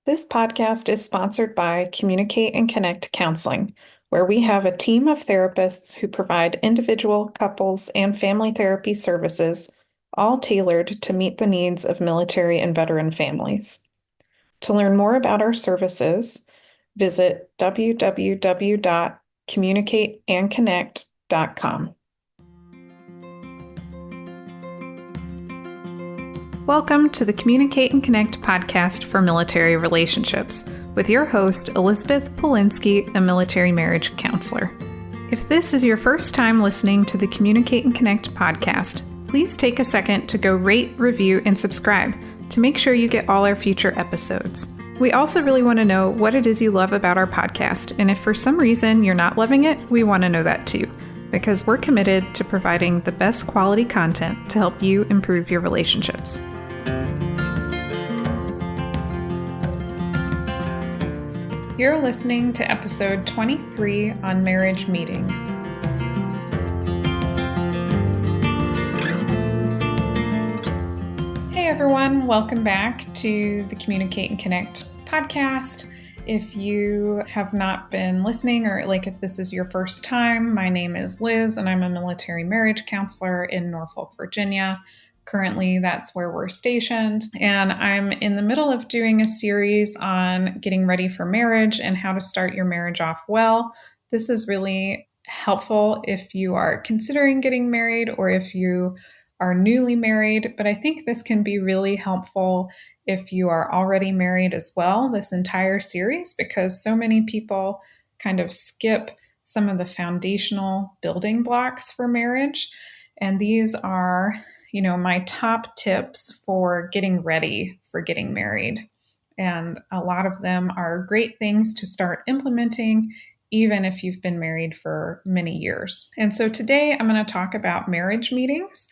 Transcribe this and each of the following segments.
This podcast is sponsored by Communicate and Connect Counseling, where we have a team of therapists who provide individual, couples, and family therapy services, all tailored to meet the needs of military and veteran families. To learn more about our services, visit www.communicateandconnect.com. Welcome to the Communicate and Connect podcast for military relationships with your host, Elizabeth Polinsky, a military marriage counselor. If this is your first time listening to the Communicate and Connect podcast, please take a second to go rate, review, and subscribe to make sure you get all our future episodes. We also really want to know what it is you love about our podcast, and if for some reason you're not loving it, we want to know that too, because we're committed to providing the best quality content to help you improve your relationships. You're listening to episode 23 on marriage meetings. Hey everyone, welcome back to the Communicate and Connect podcast. If you have not been listening, or if this is your first time, my name is Liz and I'm a military marriage counselor in Norfolk, Virginia. Currently, that's where we're stationed, and I'm in the middle of doing a series on getting ready for marriage and how to start your marriage off well. This is really helpful if you are considering getting married or if you are newly married, but I think this can be really helpful if you are already married as well, this entire series, because so many people kind of skip some of the foundational building blocks for marriage, and these are my top tips for getting ready for getting married. And a lot of them are great things to start implementing, even if you've been married for many years. And so today I'm going to talk about marriage meetings.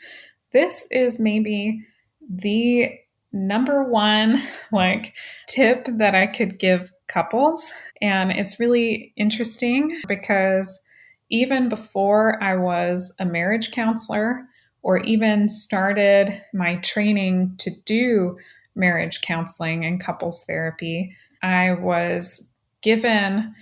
This is maybe the number one tip that I could give couples. And it's really interesting because even before I was a marriage counselor, or even started my training to do marriage counseling and couples therapy, I was given,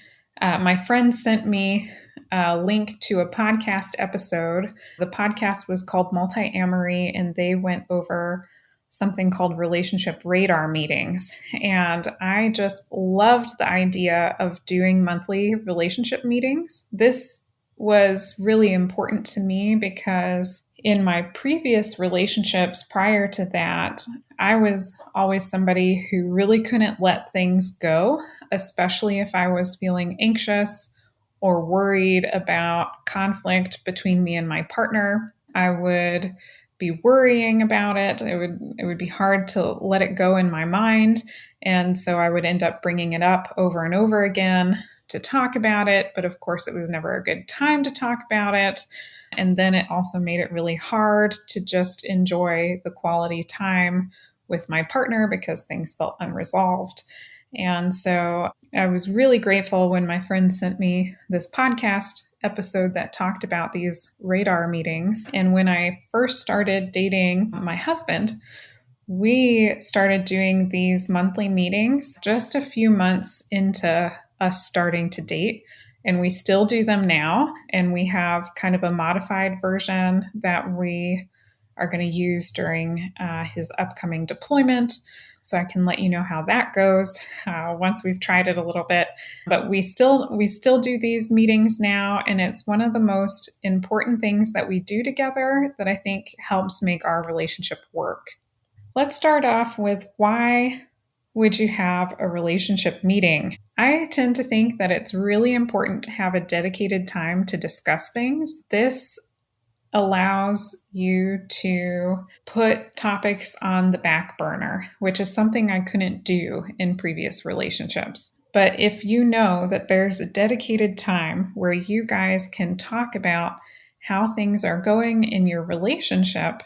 my friend sent me a link to a podcast episode. The podcast was called Multi-Amory, and they went over something called relationship radar meetings. And I just loved the idea of doing monthly relationship meetings. This was really important to me because in my previous relationships prior to that, I was always somebody who really couldn't let things go, especially if I was feeling anxious or worried about conflict between me and my partner. I would be worrying about it. It would be hard to let it go in my mind. And so I would end up bringing it up over and over again to talk about it. But of course, it was never a good time to talk about it. And then it also made it really hard to just enjoy the quality time with my partner because things felt unresolved. And so I was really grateful when my friend sent me this podcast episode that talked about these radar meetings. And when I first started dating my husband, we started doing these monthly meetings just a few months into us starting to date. And we still do them now. And we have kind of a modified version that we are going to use during his upcoming deployment. So I can let you know how that goes once we've tried it a little bit. But we still do these meetings now, and it's one of the most important things that we do together that I think helps make our relationship work. Let's start off with, why would you have a relationship meeting? I tend to think that it's really important to have a dedicated time to discuss things. This allows you to put topics on the back burner, which is something I couldn't do in previous relationships. But if you know that there's a dedicated time where you guys can talk about how things are going in your relationship,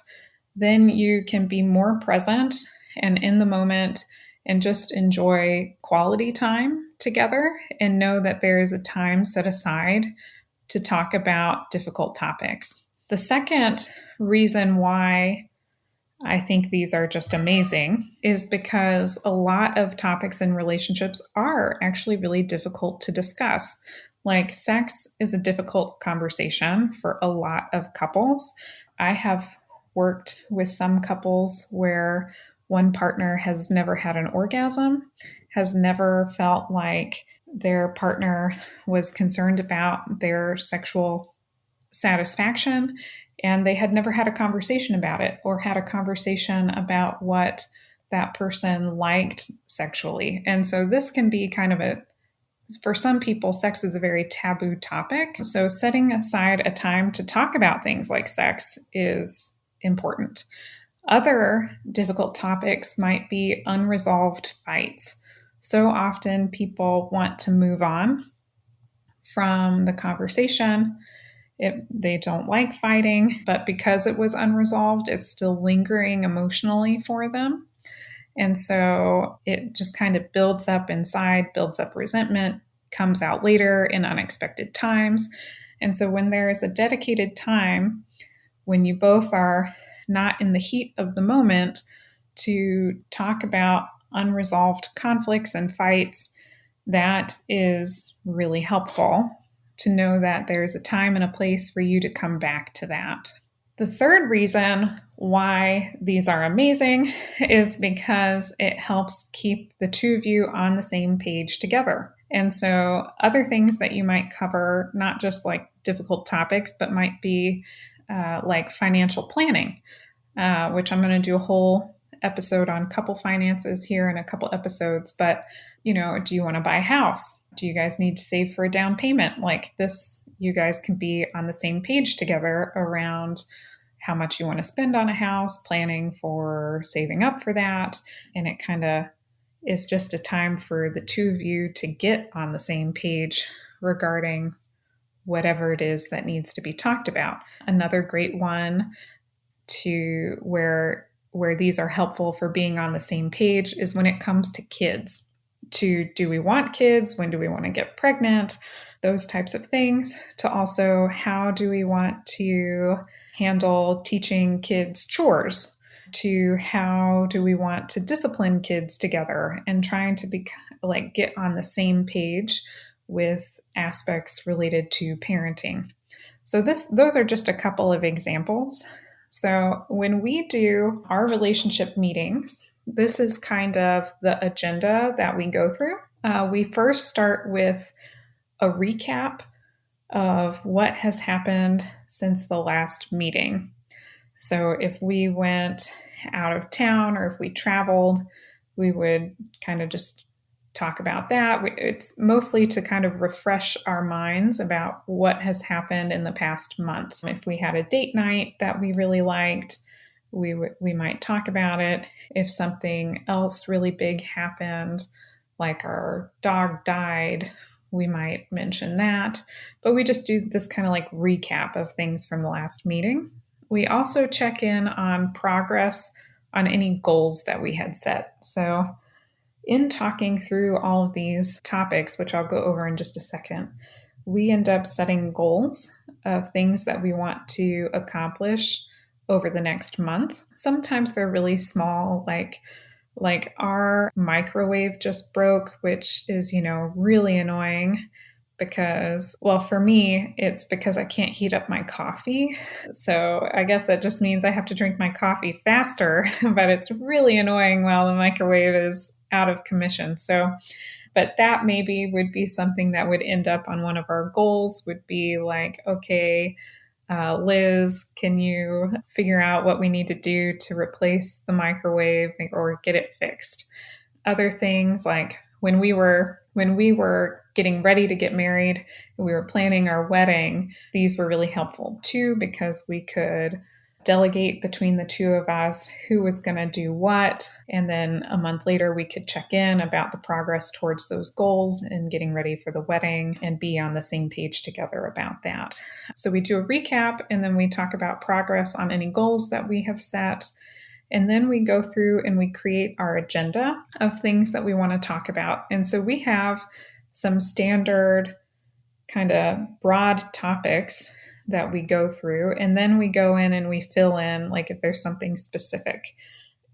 then you can be more present and in the moment and just enjoy quality time together and know that there is a time set aside to talk about difficult topics. The second reason why I think these are just amazing, is because a lot of topics in relationships are actually really difficult to discuss. Like sex is a difficult conversation for a lot of couples. I have worked with some couples where one partner has never had an orgasm, has never felt like their partner was concerned about their sexual satisfaction, and they had never had a conversation about it or had a conversation about what that person liked sexually. And so this can be kind of for some people, sex is a very taboo topic. So setting aside a time to talk about things like sex is important. Other difficult topics might be unresolved fights. So often people want to move on from the conversation. They don't like fighting, but because it was unresolved, it's still lingering emotionally for them. And so it just kind of builds up inside, builds up resentment, comes out later in unexpected times. And so when there is a dedicated time, when you both are not in the heat of the moment, to talk about unresolved conflicts and fights, that is really helpful to know that there's a time and a place for you to come back to that. The third reason why these are amazing is because it helps keep the two of you on the same page together. And so other things that you might cover, not just like difficult topics, but might be like financial planning, which I'm going to do a whole episode on couple finances here in a couple episodes. But, do you want to buy a house? Do you guys need to save for a down payment? Like this, you guys can be on the same page together around how much you want to spend on a house, planning for saving up for that. And it kind of is just a time for the two of you to get on the same page regarding whatever it is that needs to be talked about. Another great one to where these are helpful for being on the same page is when it comes to kids. Do we want kids? When do we want to get pregnant? Those types of things. To also, how do we want to handle teaching kids chores? To how do we want to discipline kids together, and trying to get on the same page with aspects related to parenting. So those are just a couple of examples. So when we do our relationship meetings, this is kind of the agenda that we go through. We first start with a recap of what has happened since the last meeting. So if we went out of town or if we traveled, we would kind of just talk about that. It's mostly to kind of refresh our minds about what has happened in the past month. If we had a date night that we really liked, we might talk about it. If something else really big happened, like our dog died, we might mention that. But we just do this kind of like recap of things from the last meeting. We also check in on progress on any goals that we had set. So in talking through all of these topics, which I'll go over in just a second, we end up setting goals of things that we want to accomplish over the next month. Sometimes they're really small, like our microwave just broke, which is, really annoying because, well, for me, it's because I can't heat up my coffee. So I guess that just means I have to drink my coffee faster, but it's really annoying while the microwave is out of commission. So, but that maybe would be something that would end up on one of our goals, would be like, okay, Liz, can you figure out what we need to do to replace the microwave or get it fixed? Other things, like when we were getting ready to get married, we were planning our wedding, these were really helpful too, because we could delegate between the two of us who was going to do what. And then a month later, we could check in about the progress towards those goals and getting ready for the wedding and be on the same page together about that. So we do a recap, and then we talk about progress on any goals that we have set. And then we go through and we create our agenda of things that we want to talk about. And so we have some standard kind of broad topics that we go through. And then we go in and we fill in, like if there's something specific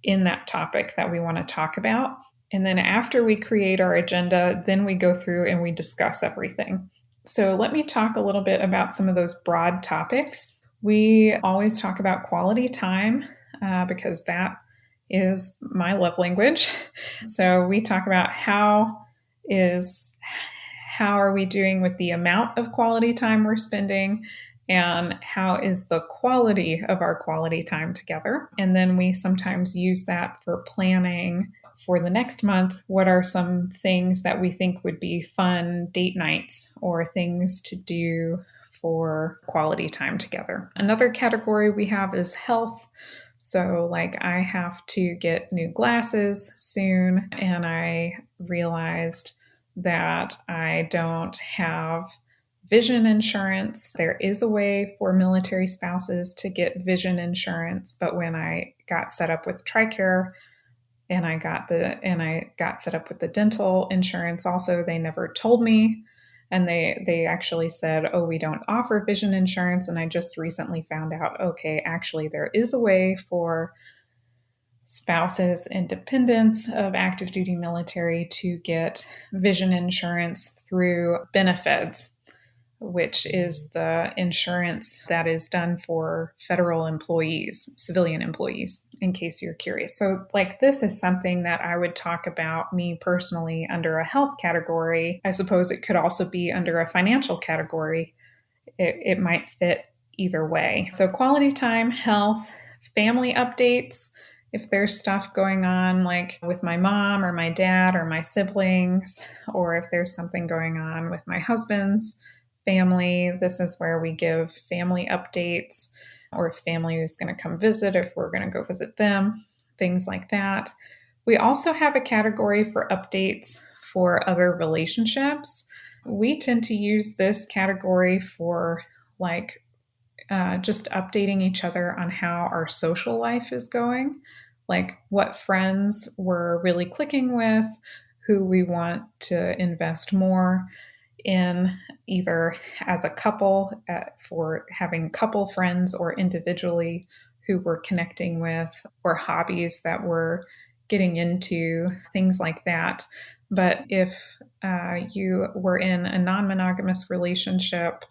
in that topic that we want to talk about. And then after we create our agenda, then we go through and we discuss everything. So let me talk a little bit about some of those broad topics. We always talk about quality time because that is my love language. So we talk about how are we doing with the amount of quality time we're spending, and how is the quality of our quality time together. And then we sometimes use that for planning for the next month. What are some things that we think would be fun date nights or things to do for quality time together? Another category we have is health. So, like, I have to get new glasses soon, and I realized that I don't have vision insurance. There is a way for military spouses to get vision insurance, but when I got set up with TRICARE and I got set up with the dental insurance also, they never told me. And they actually said, oh, we don't offer vision insurance. And I just recently found out, okay, actually there is a way for spouses and dependents of active duty military to get vision insurance through benefits, which is the insurance that is done for federal employees, civilian employees, in case you're curious. So, like, this is something that I would talk about me personally under a health category. I suppose it could also be under a financial category. It might fit either way. So, quality time, health, family updates. If there's stuff going on, like with my mom or my dad or my siblings, or if there's something going on with my husband's family, this is where we give family updates, or if family is going to come visit, if we're going to go visit them, things like that. We also have a category for updates for other relationships. We tend to use this category for just updating each other on how our social life is going, like what friends we're really clicking with, who we want to invest more in, either as a couple for having couple friends, or individually who we're connecting with, or hobbies that we're getting into, things like that. But if you were in a non-monogamous relationship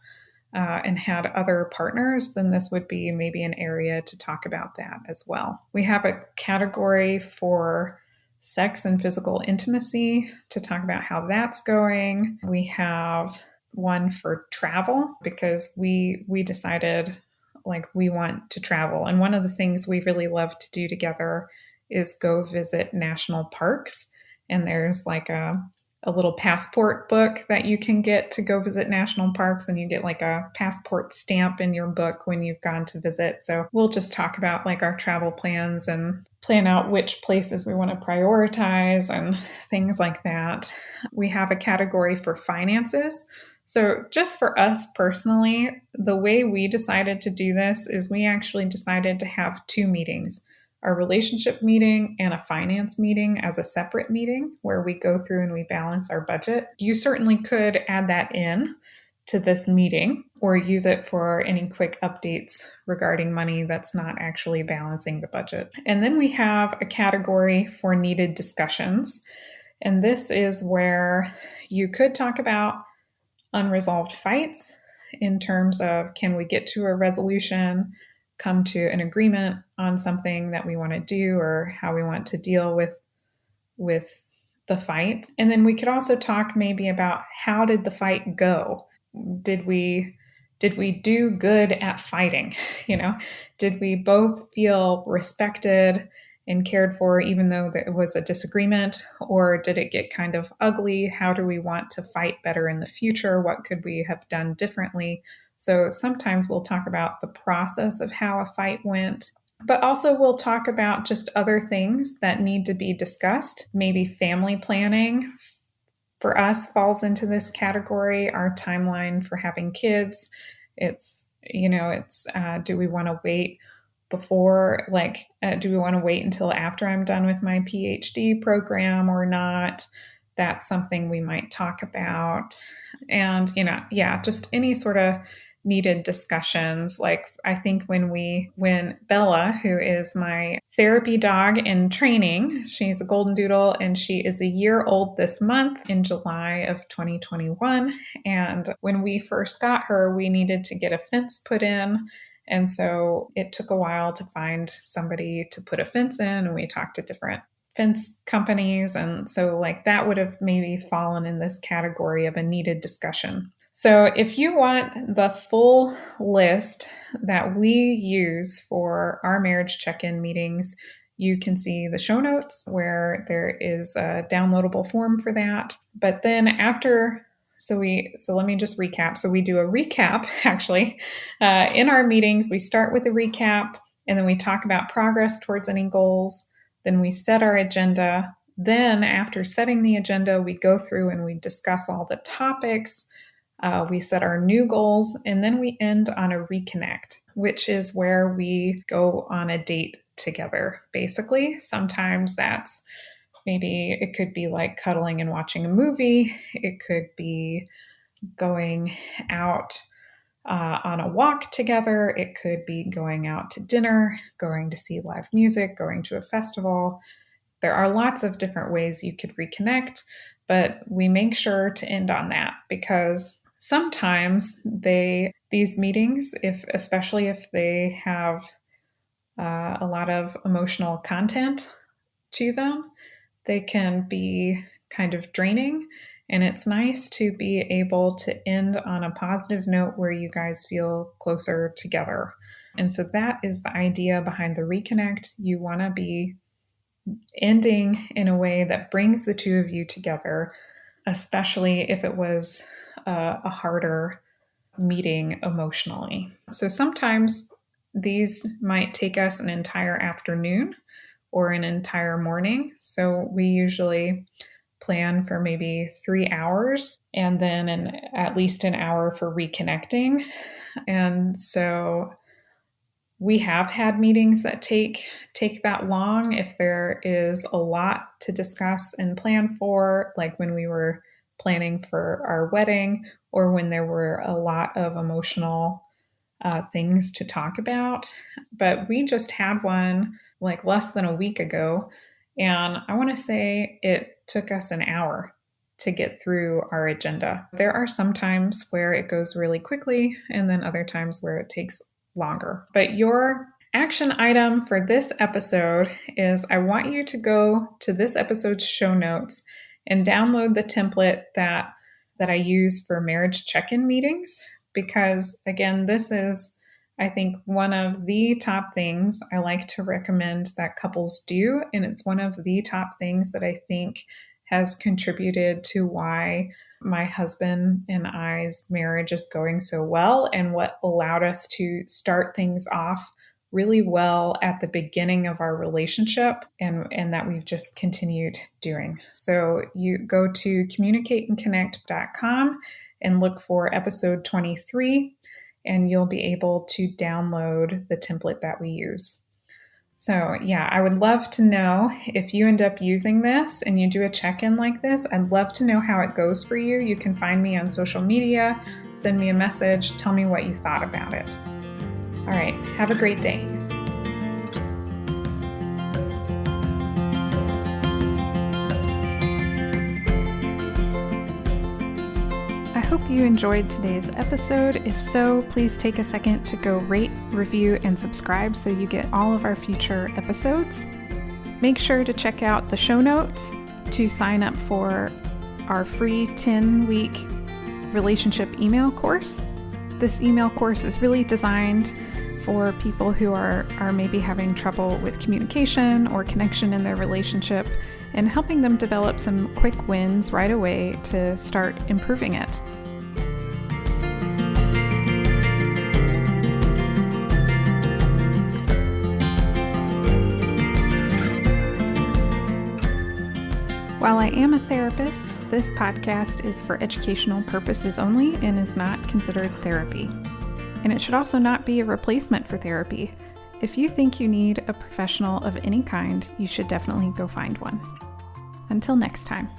and had other partners, then this would be maybe an area to talk about that as well. We have a category for sex and physical intimacy to talk about how that's going. We have one for travel because we decided, like, we want to travel. And one of the things we really love to do together is go visit national parks. And there's like a little passport book that you can get to go visit national parks, and you get like a passport stamp in your book when you've gone to visit. So we'll just talk about like our travel plans and plan out which places we want to prioritize and things like that. We have a category for finances. So just for us personally, the way we decided to do this is we actually decided to have two meetings: a relationship meeting and a finance meeting as a separate meeting where we go through and we balance our budget. You certainly could add that in to this meeting or use it for any quick updates regarding money that's not actually balancing the budget. And then we have a category for needed discussions. And this is where you could talk about unresolved fights in terms of, can we get to a resolution, come to an agreement on something that we want to do or how we want to deal with the fight. And then we could also talk maybe about, how did the fight go? Did we do good at fighting? Did we both feel respected and cared for even though there was a disagreement, or did it get kind of ugly? How do we want to fight better in the future? What could we have done differently? So sometimes we'll talk about the process of how a fight went, but also we'll talk about just other things that need to be discussed. Maybe family planning for us falls into this category. Our timeline for having kids, do we want to wait before, do we want to wait until after I'm done with my PhD program or not? That's something we might talk about. And, just any sort of needed discussions. Like I think when Bella, who is my therapy dog in training, she's a golden doodle and she is a year old this month in July of 2021. And when we first got her, we needed to get a fence put in. And so it took a while to find somebody to put a fence in, and we talked to different fence companies. And so like that would have maybe fallen in this category of a needed discussion. So if you want the full list that we use for our marriage check-in meetings, you can see the show notes where there is a downloadable form for that. But then so let me just recap. So we do a recap, actually. In our meetings, we start with a recap, and then we talk about progress towards any goals. Then we set our agenda. Then after setting the agenda, we go through and we discuss all the topics. We set our new goals, and then we end on a reconnect, which is where we go on a date together, basically. Sometimes it could be like cuddling and watching a movie. It could be going out on a walk together. It could be going out to dinner, going to see live music, going to a festival. There are lots of different ways you could reconnect, but we make sure to end on that because sometimes these meetings, especially if they have a lot of emotional content to them, they can be kind of draining. And it's nice to be able to end on a positive note where you guys feel closer together. And so that is the idea behind the reconnect. You want to be ending in a way that brings the two of you together, especially if it was a harder meeting emotionally. So sometimes these might take us an entire afternoon or an entire morning. So we usually plan for maybe 3 hours and then at least an hour for reconnecting. And so we have had meetings that take that long if there is a lot to discuss and plan for, like when we were planning for our wedding or when there were a lot of emotional things to talk about. But we just had one like less than a week ago, and I want to say it took us an hour to get through our agenda. There are some times where it goes really quickly and then other times where it takes longer. But your action item for this episode is I want you to go to this episode's show notes and download the template that I use for marriage check-in meetings, because again, this is, I think, one of the top things I like to recommend that couples do. And it's one of the top things that I think has contributed to why my husband and I's marriage is going so well and what allowed us to start things off really well at the beginning of our relationship and that we've just continued doing. So you go to communicateandconnect.com and look for episode 23, and you'll be able to download the template that we use. So yeah, I would love to know if you end up using this and you do a check-in like this. I'd love to know how it goes for you. You can find me on social media, send me a message, tell me what you thought about it. All right, have a great day. I hope you enjoyed today's episode. If so, please take a second to go rate, review, and subscribe so you get all of our future episodes. Make sure to check out the show notes to sign up for our free 10-week relationship email course. This email course is really designed for people who are maybe having trouble with communication or connection in their relationship, and helping them develop some quick wins right away to start improving it. While I am a therapist, this podcast is for educational purposes only and is not considered therapy. And it should also not be a replacement for therapy. If you think you need a professional of any kind, you should definitely go find one. Until next time.